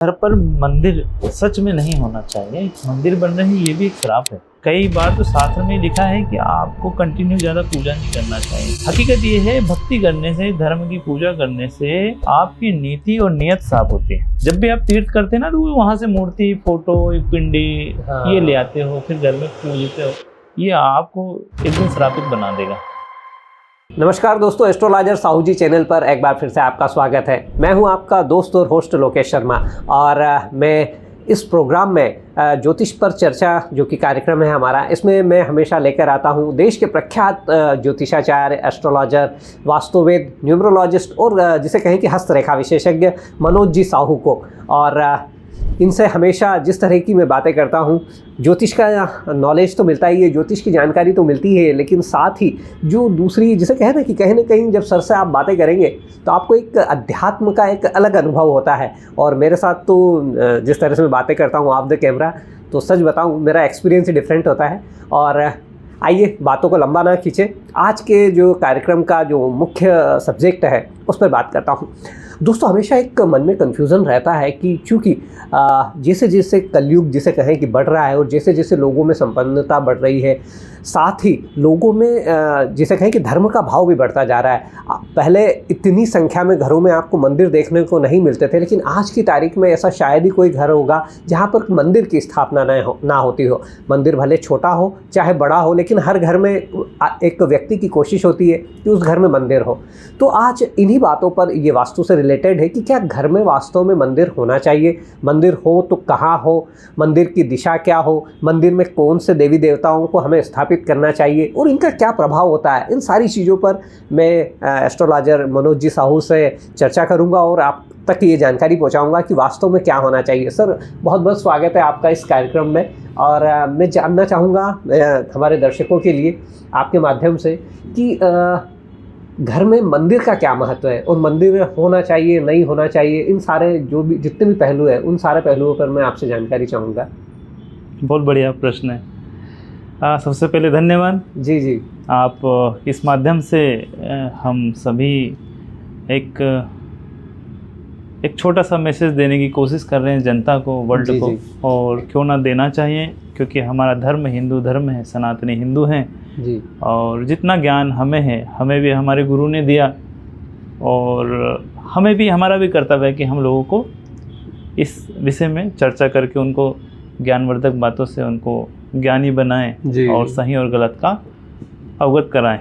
घर पर मंदिर सच में नहीं होना चाहिए। मंदिर बन रहे हैं ये भी एक श्राप है। कई बार तो शास्त्र में लिखा है कि आपको कंटिन्यू ज्यादा पूजा नहीं करना चाहिए। हकीकत ये है, भक्ति करने से, धर्म की पूजा करने से आपकी नीति और नियत साफ होती है। जब भी आप तीर्थ करते हैं ना, तो वहां से मूर्ति, फोटो, पिंडी ये ले आते हो, फिर घर में पूजते हो, ये आपको एक दिन श्रापित बना देगा। नमस्कार दोस्तों, एस्ट्रोलॉजर साहू जी चैनल पर एक बार फिर से आपका स्वागत है। मैं हूं आपका दोस्त और होस्ट लोकेश शर्मा और मैं इस प्रोग्राम में ज्योतिष पर चर्चा जो कि कार्यक्रम है हमारा, इसमें मैं हमेशा लेकर आता हूं देश के प्रख्यात ज्योतिषाचार्य, एस्ट्रोलॉजर, वास्तुवेद, न्यूमरोलॉजिस्ट और जिसे कहें कि हस्तरेखा विशेषज्ञ मनोज जी साहू को। और इनसे हमेशा जिस तरह की मैं बातें करता हूँ, ज्योतिष का नॉलेज तो मिलता ही है, ज्योतिष की जानकारी तो मिलती है, लेकिन साथ ही जो दूसरी जिसे कहें ना कि कहीं ना कहीं जब सर से आप बातें करेंगे तो आपको एक अध्यात्म का एक अलग अनुभव होता है। और मेरे साथ तो जिस तरह से मैं बातें करता हूँ ऑफ द कैमरा, तो सच बताऊँ मेरा एक्सपीरियंस ही डिफरेंट होता है। और आइए बातों को लंबा ना खींचे, आज के जो कार्यक्रम का जो मुख्य सब्जेक्ट है उस पर बात करता हूँ। दोस्तों, हमेशा एक मन में कन्फ्यूज़न रहता है कि चूँकि जैसे जैसे कलयुग जिसे कहें कि बढ़ रहा है और जैसे जैसे लोगों में संपन्नता बढ़ रही है, साथ ही लोगों में जिसे कहें कि धर्म का भाव भी बढ़ता जा रहा है। पहले इतनी संख्या में घरों में आपको मंदिर देखने को नहीं मिलते थे, लेकिन आज की तारीख में ऐसा शायद ही कोई घर होगा जहाँ पर मंदिर की स्थापना ना होती हो। मंदिर भले छोटा हो चाहे बड़ा हो, लेकिन हर घर में एक व्यक्ति की कोशिश होती है कि उस घर में मंदिर हो। तो आज इन्हीं बातों पर, ये वास्तु से रिलेटेड है कि क्या घर में वास्तव में मंदिर होना चाहिए, मंदिर हो तो कहाँ हो, मंदिर की दिशा क्या हो, मंदिर में कौन से देवी देवताओं को हमें स्थापित करना चाहिए और इनका क्या प्रभाव होता है। इन सारी चीज़ों पर मैं एस्ट्रोलॉजर मनोज जी साहू से चर्चा करूंगा और आप तक ये जानकारी पहुंचाऊंगा कि वास्तव में क्या होना चाहिए। सर, बहुत बहुत स्वागत है आपका इस कार्यक्रम में। और मैं जानना चाहूँगा हमारे दर्शकों के लिए आपके माध्यम से कि घर में मंदिर का क्या महत्व है और मंदिर होना चाहिए नहीं होना चाहिए, इन सारे जो भी जितने भी पहलू हैं उन सारे पहलुओं पर मैं आपसे जानकारी चाहूँगा। बहुत बढ़िया प्रश्न है। सबसे पहले धन्यवाद जी जी। आप इस माध्यम से हम सभी एक छोटा सा मैसेज देने की कोशिश कर रहे हैं जनता को, वर्ल्ड को। और क्यों ना देना चाहिए, क्योंकि हमारा धर्म हिंदू धर्म है, सनातनी हिंदू हैं जी। और जितना ज्ञान हमें है, हमें भी हमारे गुरु ने दिया और हमें भी, हमारा भी कर्तव्य है कि हम लोगों को इस विषय में चर्चा करके उनको ज्ञानवर्धक बातों से उनको ज्ञानी बनाएं और सही और गलत का अवगत कराएं,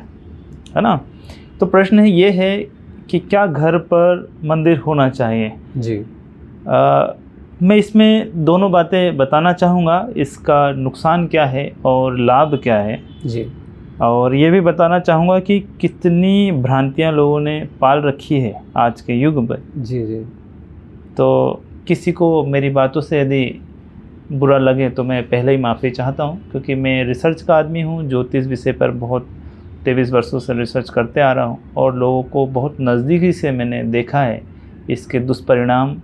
है ना। तो प्रश्न है ये है कि क्या घर पर मंदिर होना चाहिए जी। मैं इसमें दोनों बातें बताना चाहूँगा, इसका नुकसान क्या है और लाभ क्या है जी। और ये भी बताना चाहूँगा कि कितनी भ्रांतियाँ लोगों ने पाल रखी है आज के युग में। जी जी। तो किसी को मेरी बातों से यदि बुरा लगे तो मैं पहले ही माफ़ी चाहता हूँ, क्योंकि मैं रिसर्च का आदमी हूँ। ज्योतिष विषय पर बहुत 23 वर्षों से रिसर्च करते आ रहा हूँ और लोगों को बहुत नज़दीकी से मैंने देखा है, इसके दुष्परिणाम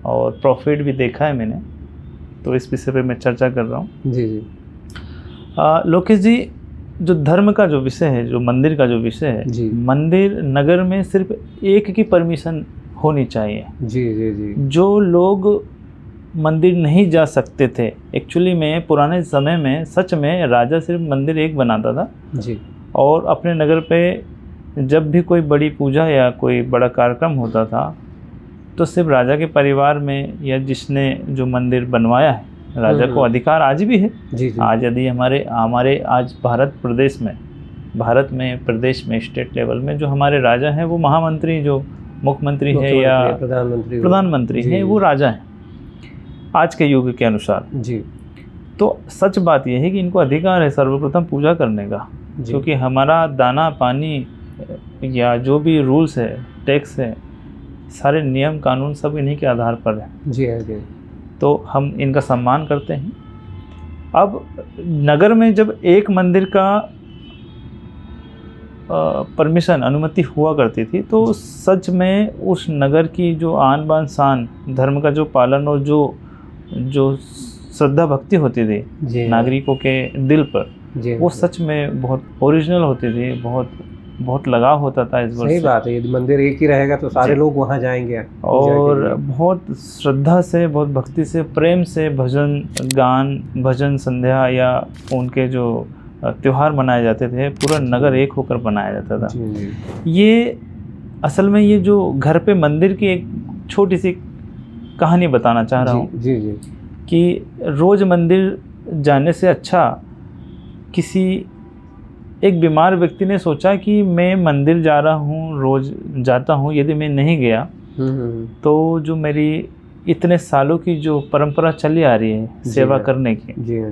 और प्रॉफिट भी देखा है मैंने। तो इस विषय पर मैं चर्चा कर रहा हूँ। जी जी। लोकेश जी, जो धर्म का जो विषय है, जो मंदिर का जो विषय है, मंदिर नगर में सिर्फ एक की परमिशन होनी चाहिए। जी जी जी। जो लोग मंदिर नहीं जा सकते थे, एक्चुअली में पुराने समय में सच में राजा सिर्फ मंदिर एक बनाता था जी। और अपने नगर पे जब भी कोई बड़ी पूजा या कोई बड़ा कार्यक्रम होता था तो सिर्फ राजा के परिवार में या जिसने जो मंदिर बनवाया है, राजा को अधिकार आज भी है। जी जी। आज यदि हमारे आज भारत में प्रदेश में स्टेट लेवल में जो हमारे राजा हैं, वो महामंत्री, जो मुख्यमंत्री है या प्रधानमंत्री है, वो राजा हैं आज के युग के अनुसार। जी। तो सच बात यह है कि इनको अधिकार है सर्वप्रथम पूजा करने का, क्योंकि हमारा दाना पानी या जो भी रूल्स है, टैक्स है, सारे नियम कानून सब इन्हीं के आधार पर है। जी है। तो हम इनका सम्मान करते हैं। अब नगर में जब एक मंदिर का परमिशन, अनुमति हुआ करती थी, तो सच में उस नगर की जो आन बान शान, धर्म का जो पालन और जो श्रद्धा भक्ति होती थी नागरिकों के दिल पर, वो सच में बहुत ओरिजिनल होती थी, बहुत बहुत लगाव होता था इस वर्ष सही बात है, यदि मंदिर एक ही रहेगा तो सारे लोग वहाँ जाएंगे और बहुत श्रद्धा से, बहुत भक्ति से, प्रेम से भजन गान, भजन संध्या या उनके जो त्योहार मनाए जाते थे, पूरा नगर एक होकर मनाया जाता था। ये असल में ये जो घर पे मंदिर की एक छोटी सी कहानी बताना चाह रहा हूँ कि रोज़ मंदिर जाने से अच्छा किसी एक बीमार व्यक्ति ने सोचा कि मैं मंदिर जा रहा हूँ, रोज़ जाता हूँ, यदि मैं नहीं गया तो जो मेरी इतने सालों की जो परंपरा चली आ रही है सेवा करने की,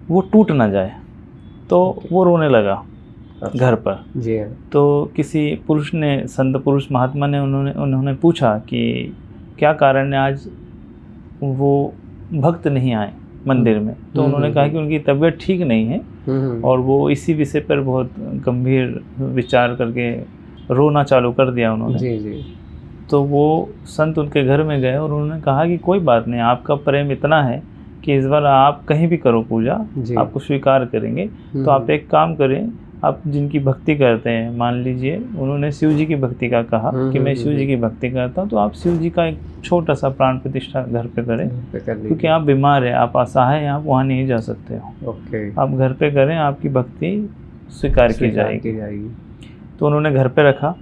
वो टूट ना जाए। तो वो रोने लगा घर पर। तो किसी पुरुष ने, संत पुरुष महात्मा ने, उन्होंने पूछा कि क्या कारण है आज वो भक्त नहीं आए मंदिर में। तो उन्होंने कहा कि उनकी तबीयत ठीक नहीं है और वो इसी विषय पर बहुत गंभीर विचार करके रोना चालू कर दिया उन्होंने। तो वो संत उनके घर में गए और उन्होंने कहा कि कोई बात नहीं, आपका प्रेम इतना है कि इस बार आप कहीं भी करो पूजा, आपको स्वीकार करेंगे। तो आप एक काम करें, आप जिनकी भक्ति करते हैं, मान लीजिए उन्होंने शिव जी की भक्ति का कहा कि मैं शिव जी की भक्ति करता हूँ, तो आप शिव जी का एक छोटा सा प्राण प्रतिष्ठा घर पे करें, क्योंकि आप बीमार हैं, आप असहाय हैं, आप वहाँ नहीं जा सकते हो। आप घर पे करें, आपकी भक्ति स्वीकार की जाएगी। तो उन्होंने घर पे रखा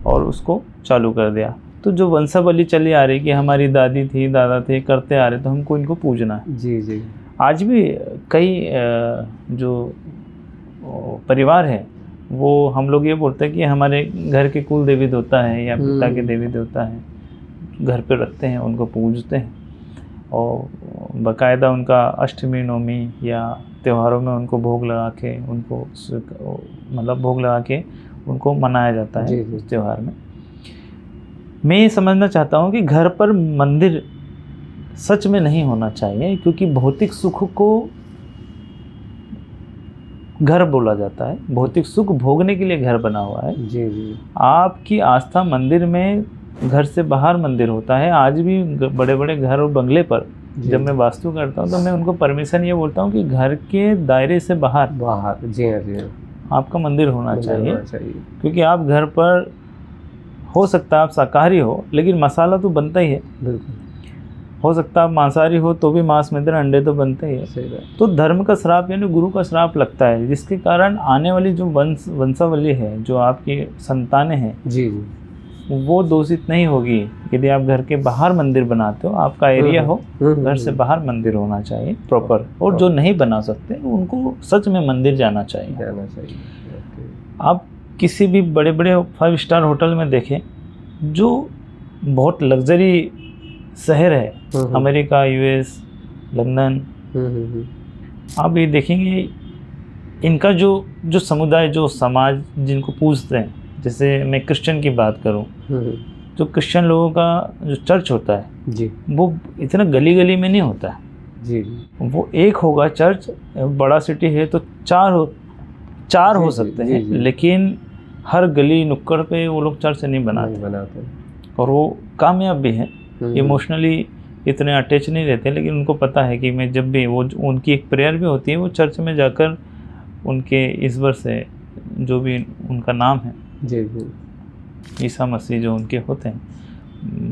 और उसको चालू कर दिया। तो जो वंशावली चली आ रही कि हमारी दादी थी, दादा थे, करते आ रहे, तो हमको इनको पूजना है। आज भी कई जो परिवार है वो हम लोग ये बोलते हैं कि हमारे घर के कुल देवी देवता है या पिता के देवी देवता है, घर पे रखते हैं, उनको पूजते हैं और बाकायदा उनका अष्टमी नवमी या त्योहारों में उनको भोग लगा के, उनको मतलब भोग लगा के उनको मनाया जाता है उस त्यौहार में। मैं ये समझना चाहता हूँ कि घर पर मंदिर सच में नहीं होना चाहिए, क्योंकि भौतिक सुख को घर बोला जाता है, भौतिक सुख भोगने के लिए घर बना हुआ है। आपकी आस्था मंदिर में, घर से बाहर मंदिर होता है। आज भी बड़े बड़े घर और बंगले पर जब मैं वास्तु करता हूँ तो मैं उनको परमिशन ये बोलता हूँ कि घर के दायरे से बाहर आपका मंदिर होना चाहिए। क्योंकि आप घर पर हो सकता है आप शाकाहारी हो, लेकिन मसाला तो बनता ही है। हो सकता है आप मांसाहारी हो तो भी मांस में अंडे तो बनते ही है। तो धर्म का श्राप यानी गुरु का श्राप लगता है, जिसके कारण आने वाली जो वंशावली है, जो आपकी संतानें हैं, वो दूषित नहीं होगी। यदि आप घर के बाहर मंदिर बनाते हो, आपका एरिया हो, घर से बाहर मंदिर होना चाहिए प्रॉपर। और जो नहीं बना सकते उनको सच में मंदिर जाना चाहिए। आप किसी भी बड़े बड़े 5 स्टार होटल में देखें, जो बहुत लग्जरी शहर है, अमेरिका, यूएस, लंदन, आप ये देखेंगे इनका जो समुदाय, जो समाज जिनको पूजते हैं, जैसे मैं क्रिश्चियन की बात करूं, जो क्रिश्चियन लोगों का जो चर्च होता है वो इतना गली गली में नहीं होता है। वो एक होगा चर्च, बड़ा सिटी है तो चार हो सकते हैं, लेकिन हर गली नुक्कड़ पे वो लोग चर्च नहीं बनाते। और वो कामयाब भी हैं, इमोशनली इतने अटैच नहीं रहते, लेकिन उनको पता है कि मैं जब भी, वो उनकी एक प्रेयर भी होती है, वो चर्च में जाकर उनके ईश्वर से, जो भी उनका नाम है, ईसा मसीह जो उनके होते हैं,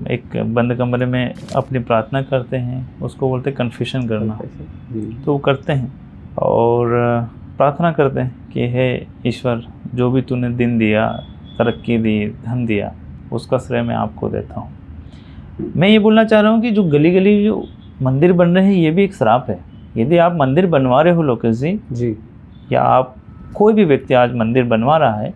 एक बंद कमरे में अपनी प्रार्थना करते हैं, उसको बोलते हैं कन्फेशन करना। तो वो करते हैं और प्रार्थना करते हैं कि हे ईश्वर, जो भी तूने दिन दिया, तरक्की दी, धन दिया, उसका श्रेय मैं आपको देता हूँ। मैं ये बोलना चाह रहा हूँ कि जो गली गली जो मंदिर बन रहे हैं, ये भी एक श्राप है। यदि आप मंदिर बनवा रहे हो लोकेश जी, या आप कोई भी व्यक्ति आज मंदिर बनवा रहा है,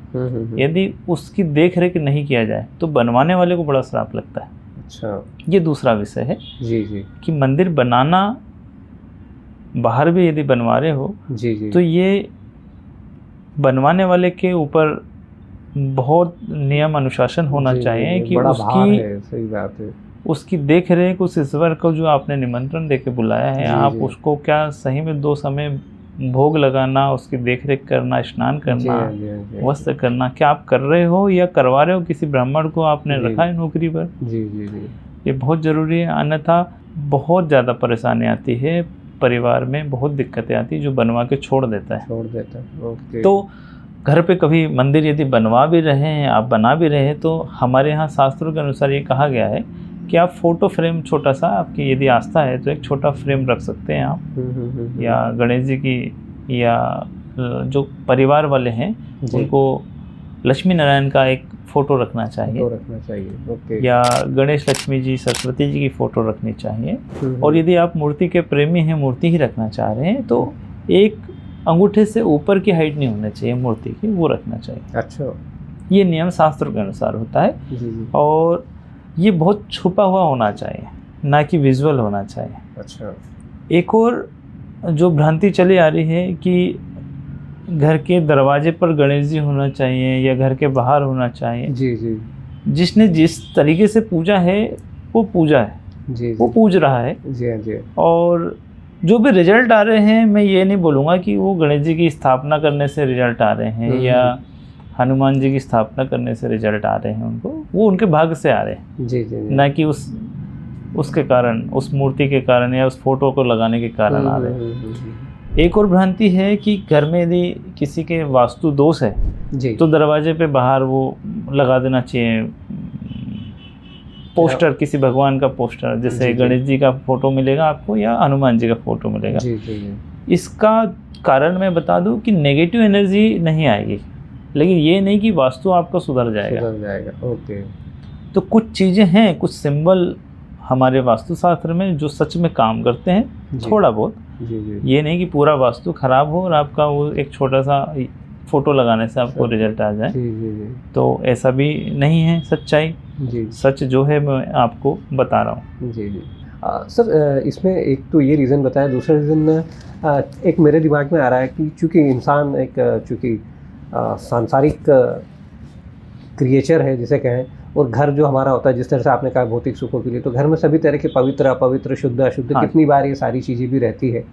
यदि उसकी देख रेख नहीं किया जाए तो बनवाने वाले को बड़ा श्राप लगता है। अच्छा, ये दूसरा विषय है कि मंदिर बनाना, बाहर भी यदि बनवा रहे हो तो ये बनवाने वाले के ऊपर बहुत नियम अनुशासन होना चाहिए कि उसकी देख रेख, उस ईश्वर को जो आपने निमंत्रण देके बुलाया है, आप उसको क्या सही में 2 समय भोग लगाना, उसकी देख रेख करना, स्नान करना, वस्त्र करना, क्या आप कर रहे हो या करवा रहे हो? किसी ब्राह्मण को आपने रखा है नौकरी पर? ये बहुत ज़रूरी है, अन्यथा बहुत ज़्यादा परेशानी आती है, परिवार में बहुत दिक्कतें आती है, जो बनवा के छोड़ देता है। तो घर पे कभी मंदिर यदि बनवा भी रहे हैं, आप बना भी रहे हैं, तो हमारे यहाँ शास्त्रों के अनुसार ये कहा गया है कि आप फोटो फ्रेम छोटा सा, आपकी यदि आस्था है तो एक छोटा फ्रेम रख सकते हैं आप, या गणेश जी की, या जो परिवार वाले हैं उनको लक्ष्मी नारायण का एक फ़ोटो रखना चाहिए, ओके। या गणेश लक्ष्मी जी सरस्वती जी की फ़ोटो रखनी चाहिए। और यदि आप मूर्ति के प्रेमी हैं, मूर्ति ही रखना चाह रहे हैं, तो एक अंगूठे से ऊपर की हाइट नहीं होनी चाहिए मूर्ति की, वो रखना चाहिए। अच्छा, ये नियम शास्त्रों के अनुसार होता है। जी। और ये बहुत छुपा हुआ होना चाहिए, ना कि विजुअल होना चाहिए। अच्छा। एक और जो भ्रांति चली आ रही है कि घर के दरवाजे पर गणेश जी होना चाहिए या घर के बाहर होना चाहिए। जी। जिसने जिस तरीके से पूजा है वो पूजा है, जी। वो पूज रहा है। जी। और जो भी रिजल्ट आ रहे हैं, मैं ये नहीं बोलूँगा कि वो गणेश जी की स्थापना करने से रिजल्ट आ रहे हैं या हनुमान जी की स्थापना करने से रिजल्ट आ रहे हैं उनको, वो उनके भाग्य से आ रहे हैं। जी। ना कि उसके कारण, उस मूर्ति के कारण या उस फोटो को लगाने के कारण आ रहे हैं। एक और भ्रांति है कि घर में यदि किसी के वास्तु दोष है जी, तो दरवाजे पे बाहर वो लगा देना चाहिए पोस्टर, किसी भगवान का पोस्टर, जैसे गणेश जी का फोटो मिलेगा आपको या हनुमान जी का फोटो मिलेगा। जी। इसका कारण मैं बता दूं कि नेगेटिव एनर्जी नहीं आएगी, लेकिन ये नहीं कि वास्तु आपका सुधर जाएगा। ओके। तो कुछ चीज़ें हैं, कुछ सिंबल हमारे वास्तुशास्त्र में जो सच में काम करते हैं, थोड़ा बहुत। जी। ये नहीं कि पूरा वास्तु खराब हो और आपका वो एक छोटा सा फोटो लगाने से आपको रिजल्ट आ जाए। जी। तो ऐसा भी नहीं है सच्चाई। जी। सच जो है मैं आपको बता रहा हूँ। जी। सर, इसमें एक तो ये रीज़न बताया, दूसरा रीज़न एक मेरे दिमाग में आ रहा है कि चूँकि इंसान एक सांसारिक क्रिएचर है जिसे कहें, और घर जो हमारा होता है, जिस तरह से आपने कहा भौतिक सुखों के लिए, तो घर में सभी तरह के पवित्र अपवित्र शुद्ध अशुद्ध कितनी बार ये सारी चीज़ें भी रहती है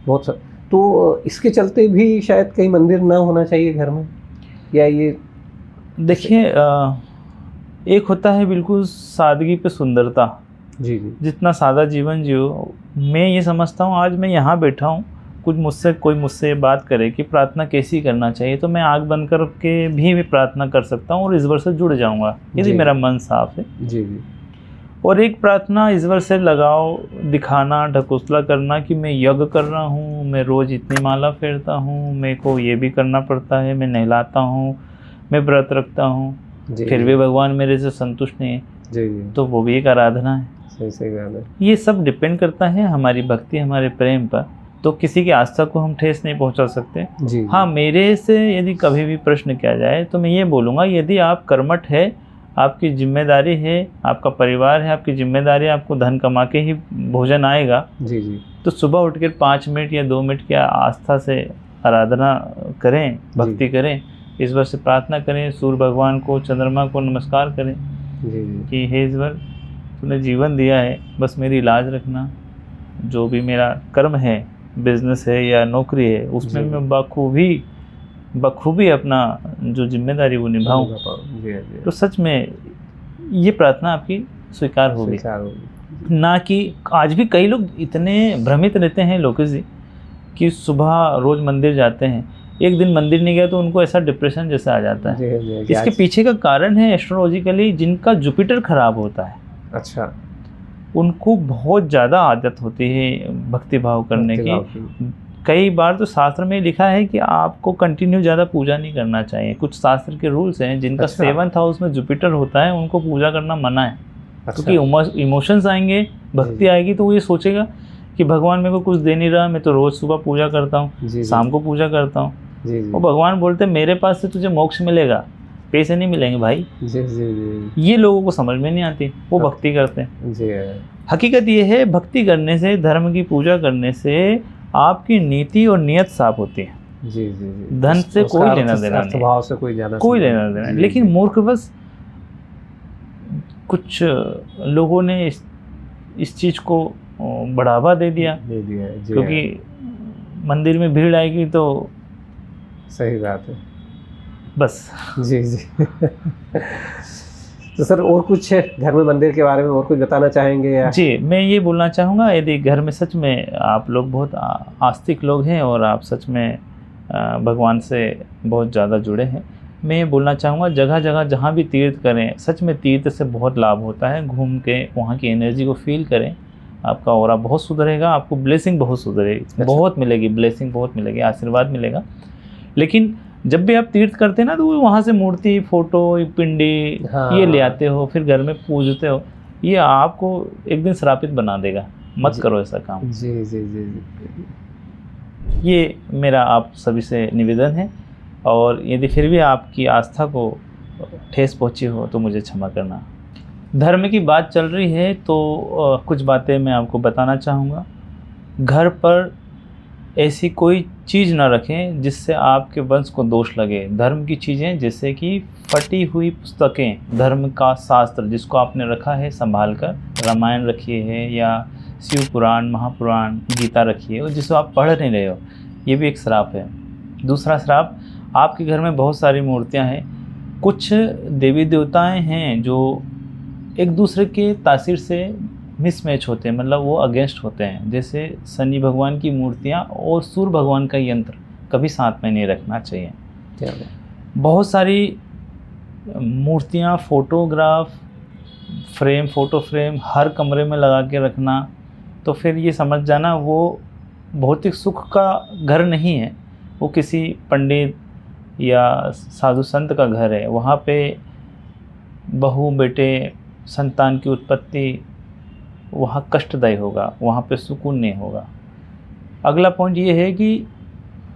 बहुत सब। तो इसके चलते भी शायद कहीं मंदिर ना होना चाहिए घर में, या ये देखिए एक होता है बिल्कुल सादगी पे सुंदरता। जी। जितना सादा जीवन जियो, मैं ये समझता हूँ, आज मैं यहाँ बैठा हूँ, कोई मुझसे बात करे कि प्रार्थना कैसी करना चाहिए, तो मैं आँख बंद करके भी प्रार्थना कर सकता हूँ और ईश्वर से जुड़ जाऊँगा यदि मेरा मन साफ है। जी। और एक प्रार्थना ईश्वर से लगाव दिखाना, ढकोसला करना कि मैं यज्ञ कर रहा हूँ, मैं रोज़ इतनी माला फेरता हूँ, मेरे को ये भी करना पड़ता है, मैं नहलाता हूँ, मैं व्रत रखता हूँ, फिर भी भगवान मेरे से संतुष्ट नहीं है। जी। तो वो भी एक आराधना है। सही बात है। ये सब डिपेंड करता है हमारी भक्ति, हमारे प्रेम पर। तो किसी की आस्था को हम ठेस नहीं पहुंचा सकते। जी। हाँ, मेरे से यदि कभी भी प्रश्न किया जाए तो मैं ये बोलूँगा, यदि आप कर्मठ है, आपकी जिम्मेदारी है, आपका परिवार है, आपकी जिम्मेदारी है, आपको धन कमा के ही भोजन आएगा। जी। तो सुबह उठकर 5 मिनट या 2 मिनट की आस्था से आराधना करें, भक्ति करें, ईश्वर से प्रार्थना करें, सूर्य भगवान को, चंद्रमा को नमस्कार करें कि हे ईश्वर, तूने जीवन दिया है, बस मेरी इलाज रखना। जो भी मेरा कर्म है, बिजनेस है या नौकरी है, उसमें मैं बखूबी अपना जो जिम्मेदारी वो निभाऊं। तो सच में ये प्रार्थना आपकी स्वीकार होगी। ना कि आज भी कई लोग इतने भ्रमित रहते हैं लोकेश जी कि सुबह रोज़ मंदिर जाते हैं, एक दिन मंदिर नहीं गया तो उनको ऐसा डिप्रेशन जैसा आ जाता है। इसके पीछे का कारण है एस्ट्रोलॉजिकली जिनका जुपिटर खराब होता है। अच्छा। उनको बहुत ज़्यादा आदत होती है भक्ति भाव करने की। कई बार तो शास्त्र में लिखा है कि आपको कंटिन्यू ज़्यादा पूजा नहीं करना चाहिए। कुछ शास्त्र के रूल्स हैं, जिनका 7th हाउस में जुपिटर होता है उनको पूजा करना मना है। क्योंकि इमोशंस आएंगे, भक्ति आएगी, तो वो ये सोचेगा कि भगवान मेरे को कुछ दे नहीं रहा, मैं तो रोज़ सुबह पूजा करता हूँ, शाम को पूजा करता हूँ। वो भगवान बोलते मेरे पास से तुझे मोक्ष मिलेगा, पैसे नहीं मिलेंगे भाई। ये लोगों को समझ में नहीं आती, वो भक्ति करते हैं। हकीकत ये है, भक्ति करने से, धर्म की पूजा करने से आपकी नीति और नियत साफ होती है। जी। धन से कोई लेना देना नहीं, भाव से कोई लेना देना। लेकिन मूर्ख बस कुछ लोगों ने इस चीज़ को बढ़ावा दे दिया क्योंकि मंदिर में भीड़ आएगी तो। सही बात है, बस। जी। तो सर, और कुछ घर में मंदिर के बारे में और कुछ बताना चाहेंगे या? जी, मैं ये बोलना चाहूँगा, यदि घर में सच में आप लोग बहुत आस्तिक लोग हैं और आप सच में भगवान से बहुत ज़्यादा जुड़े हैं। मैं ये बोलना चाहूँगा, जगह जगह जहाँ भी तीर्थ करें, सच में तीर्थ से बहुत लाभ होता है। घूम के वहाँ की एनर्जी को फील करें, आपका ऑरा बहुत सुधरेगा, आपको ब्लेसिंग बहुत सुधरेगी, बहुत मिलेगी, ब्लेसिंग बहुत मिलेगी, आशीर्वाद मिलेगा। लेकिन जब भी आप तीर्थ करते हैं ना, तो वहाँ से मूर्ति, फोटो, पिंडी हाँ। ये ले आते हो, फिर घर में पूजते हो, ये आपको एक दिन श्रापित बना देगा। मत करो ऐसा काम। जी जी जी जी। ये मेरा आप सभी से निवेदन है, और यदि फिर भी आपकी आस्था को ठेस पहुंची हो तो मुझे क्षमा करना। धर्म की बात चल रही है तो कुछ बातें मैं आपको बताना चाहूँगा। घर पर ऐसी कोई चीज़ ना रखें जिससे आपके वंश को दोष लगे। धर्म की चीज़ें जैसे कि फटी हुई पुस्तकें, धर्म का शास्त्र जिसको आपने रखा है संभाल कर, रामायण रखिए है या शिव पुराण, महापुराण, गीता रखिए, और जिसको आप पढ़ नहीं रहे हो, ये भी एक श्राप है। दूसरा श्राप, आपके घर में बहुत सारी मूर्तियां हैं, कुछ देवी देवताएं हैं जो एक दूसरे के तासीर से मिसमैच होते हैं, मतलब वो अगेंस्ट होते हैं। जैसे शनि भगवान की मूर्तियां और सूर्य भगवान का यंत्र कभी साथ में नहीं रखना चाहिए। बहुत सारी मूर्तियां, फोटोग्राफ फ्रेम, फ़ोटो फ्रेम हर कमरे में लगा के रखना, तो फिर ये समझ जाना वो भौतिक सुख का घर नहीं है, वो किसी पंडित या साधु संत का घर है। वहाँ पे बहू बेटे संतान की उत्पत्ति वहाँ कष्टदायी होगा, वहाँ पे सुकून नहीं होगा। अगला पॉइंट ये है कि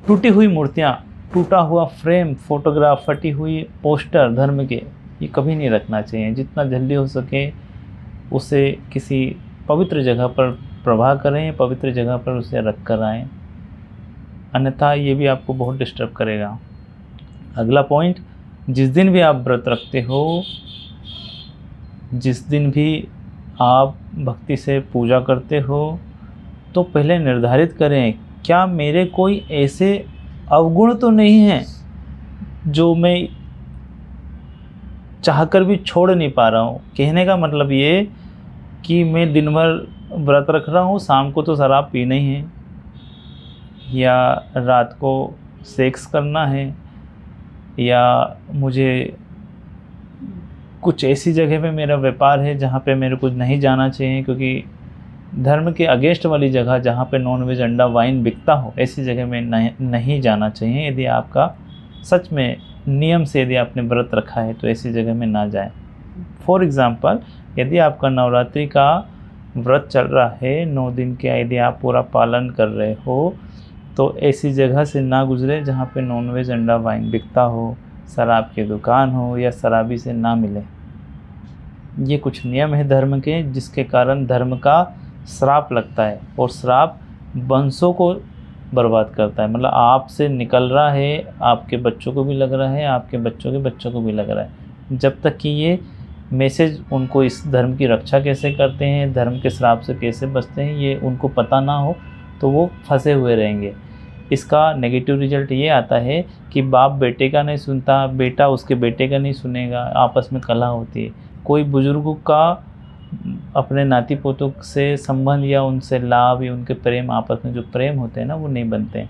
टूटी हुई मूर्तियाँ, टूटा हुआ फ्रेम, फोटोग्राफ, फटी हुई पोस्टर धर्म के, ये कभी नहीं रखना चाहिए। जितना जल्दी हो सके उसे किसी पवित्र जगह पर प्रवाह करें, पवित्र जगह पर उसे रख कर आएँ, अन्यथा ये भी आपको बहुत डिस्टर्ब करेगा। अगला पॉइंट, जिस दिन भी आप व्रत रखते हो, जिस दिन भी आप भक्ति से पूजा करते हो, तो पहले निर्धारित करें क्या मेरे कोई ऐसे अवगुण तो नहीं हैं जो मैं चाहकर भी छोड़ नहीं पा रहा हूँ। कहने का मतलब ये कि मैं दिन भर व्रत रख रहा हूँ, शाम को तो शराब पीना ही है, या रात को सेक्स करना है, या मुझे कुछ ऐसी जगह पे मेरा व्यापार है जहाँ पे मेरे को नहीं जाना चाहिए, क्योंकि धर्म के अगेंस्ट वाली जगह जहाँ पे नॉनवेज, अंडा, वाइन बिकता हो, ऐसी जगह में नहीं जाना चाहिए। यदि आपका सच में नियम से यदि आपने व्रत रखा है तो ऐसी जगह में ना जाएं। फॉर एग्ज़ाम्पल, यदि आपका नवरात्रि का व्रत चल रहा है 9 दिन के, यदि आप पूरा पालन कर रहे हो, तो ऐसी जगह से ना गुजरे जहाँ पे नॉनवेज, अंडा, वाइन बिकता हो, शराब की दुकान हो, या शराबी से ना मिले। ये कुछ नियम है धर्म के, जिसके कारण धर्म का श्राप लगता है, और श्राप वंशों को बर्बाद करता है। मतलब आपसे निकल रहा है, आपके बच्चों को भी लग रहा है, आपके बच्चों के बच्चों को भी लग रहा है। जब तक कि ये मैसेज उनको इस धर्म की रक्षा कैसे करते हैं, धर्म के श्राप से कैसे बचते हैं, ये उनको पता ना हो, तो वो फंसे हुए रहेंगे। इसका नेगेटिव रिजल्ट ये आता है कि बाप बेटे का नहीं सुनता, बेटा उसके बेटे का नहीं सुनेगा, आपस में कलह होती है। कोई बुजुर्गों का अपने नाती पोतों से संबंध या उनसे लाभ या उनके प्रेम, आपस में जो प्रेम होते हैं ना, वो नहीं बनते हैं।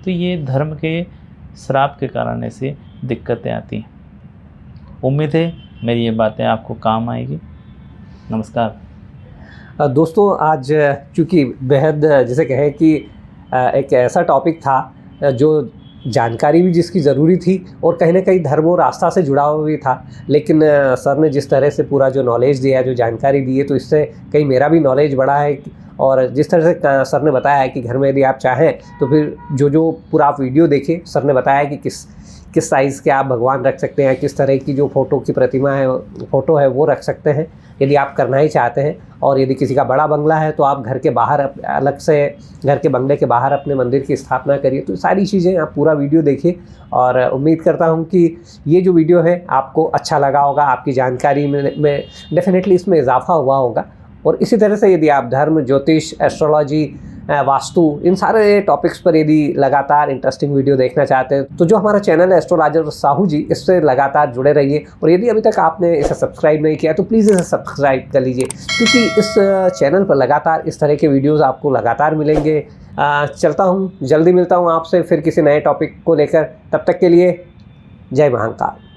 तो ये धर्म के श्राप के कारण ऐसी दिक्कतें आती हैं। उम्मीद है मेरी ये बातें आपको काम आएगी। नमस्कार दोस्तों, आज चूँकि बेहद जैसे कहें कि एक ऐसा टॉपिक था जो जानकारी भी जिसकी ज़रूरी थी और कहीं ना कहीं धर्म और आस्था से जुड़ा हुआ भी था, लेकिन सर ने जिस तरह से पूरा जो नॉलेज दिया, जो जानकारी दी है, तो इससे कहीं मेरा भी नॉलेज बढ़ा है। और जिस तरह से सर ने बताया है कि घर में यदि आप चाहें तो फिर जो पूरा आप वीडियो देखें, सर ने बताया कि किस साइज़ के आप भगवान रख सकते हैं, किस तरह की जो फ़ोटो की प्रतिमा है, फ़ोटो है, वो रख सकते हैं यदि आप करना ही चाहते हैं। और यदि किसी का बड़ा बंगला है तो आप घर के बाहर अलग से, घर के बंगले के बाहर अपने मंदिर की स्थापना करिए। तो सारी चीज़ें आप पूरा वीडियो देखिए, और उम्मीद करता हूं कि ये जो वीडियो है आपको अच्छा लगा होगा, आपकी जानकारी में डेफिनेटली इसमें इजाफा हुआ होगा। और इसी तरह से यदि आप धर्म, ज्योतिष, एस्ट्रोलॉजी वास्तु, इन सारे टॉपिक्स पर यदि लगातार इंटरेस्टिंग वीडियो देखना चाहते हैं तो जो हमारा चैनल है एस्ट्रोलॉजर साहू जी, इससे लगातार जुड़े रहिए। और यदि अभी तक आपने इसे सब्सक्राइब नहीं किया तो प्लीज़ इसे सब्सक्राइब कर लीजिए, क्योंकि इस चैनल पर लगातार इस तरह के वीडियोज़ आपको लगातार मिलेंगे। चलता हूँ, जल्दी मिलता हूँ आपसे फिर किसी नए टॉपिक को लेकर। तब तक के लिए जय महाकाल।